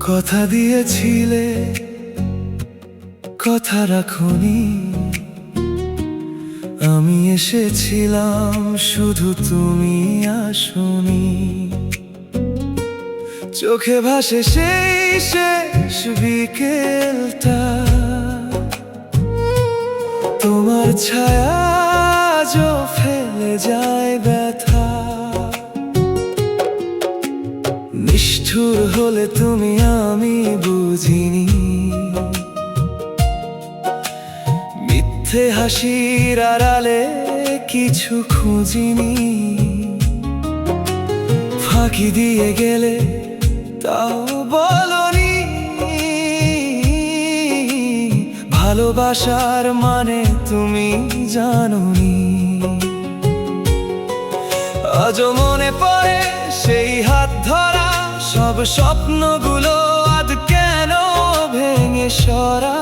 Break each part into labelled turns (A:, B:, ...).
A: কথা দিয়েছিলে, কথা রাখোনি। আমি এসেছিলাম, শুধু তুমি আসোনি। চোখে ভাসে সেই শেষ বিকেলটা, তোমার ছায়া আজও ফেলে যায় ব্যথা। নিষ্ঠুর হলে তুমি, আমি বুঝিনি। মিথ্যে হাসির আড়ালে কিছু খুঁজিনি। ফাঁকি দিয়ে গেলে তাও বলনি। ভালোবাসার মানে তুমি জানোনি। আজও মনে পড়ে সেই হাত ধরা, সব স্বপ্নগুলো আজ কেন ভেঙে সরা।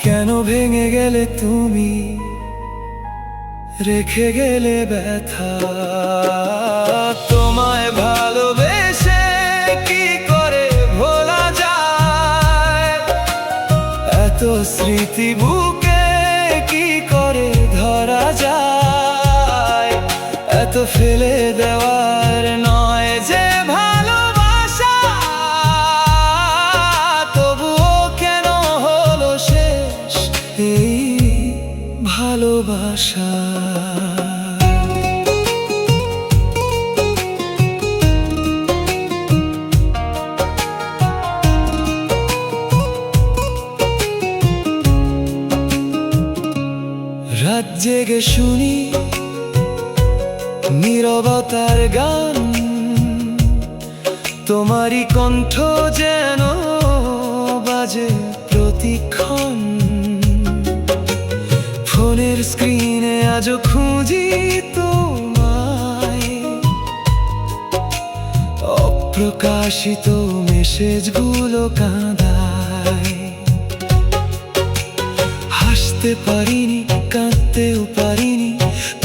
A: কেন ভেঙে গেলে তুমি, রেখে গেলে ব্যথা। তোমায় ভালোবেসে কি করে ভোলা যায়, এত স্মৃতি বুকে কি করে ধরা যায়। এত ফেলে দেওয়ার নয় যে ভালোবাসা, তবুও কেন হলো শেষ এই ভালোবাসা। রাত জেগে শুনি নীরবতার গান, তোমারই কণ্ঠ যেন বাজে প্রতিক্ষণ। ফোনের স্ক্রিনে আজও খুঁজি তোমায়, অপ্রকাশিত মেসেজগুলো কাঁদায়। হাসতে পারিনি, কাঁদতেও পারিনি,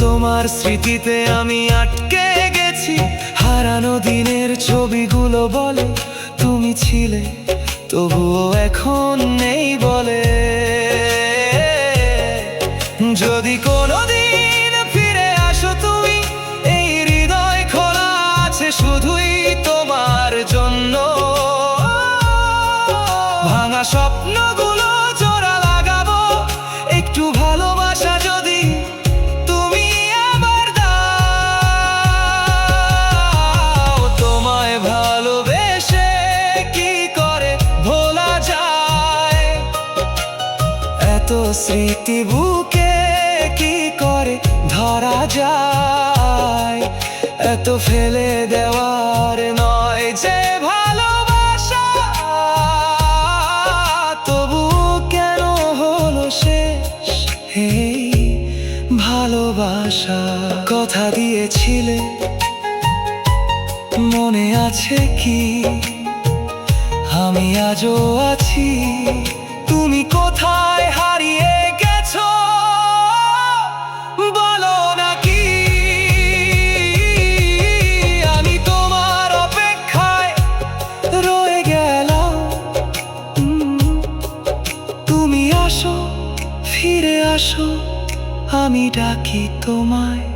A: তোমার স্মৃতিতে আমি আটকে গেছি। হারানো দিনের ছবিগুলো বলে তুমি ছিলে, তবুও এখন নেই বলে। যদি কোনোদিন ফিরে আসো তুমি, এই হৃদয় খোলা আছে শুধুই তোমার জন্য। ভাঙা স্বপ্নগুলো জোড়া লাগাবো, একটু ভালোবাসা যদি তুমি আবার দাও। তোমায় ভালোবেসে কি করে ভোলা যায়, এত স্মৃতি বুকে কি করে ধরা যায়। এত ফেলে দেওয়ার নয় যে ভালোবাসা, তবু কেন হলো শেষ এই ভালোবাসা। কথা দিয়েছিলে, মনে আছে কি আমি আজও আছি। তুমি কোথায় হারিয়ে গেছো বলো নাকি। আমি তোমার অপেক্ষায় রয়ে গেলাম। তুমি আসো, ফিরে আসো, আমি ডাকি তোমায়,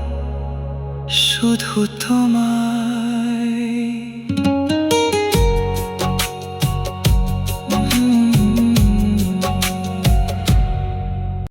A: শুধু তোমায়।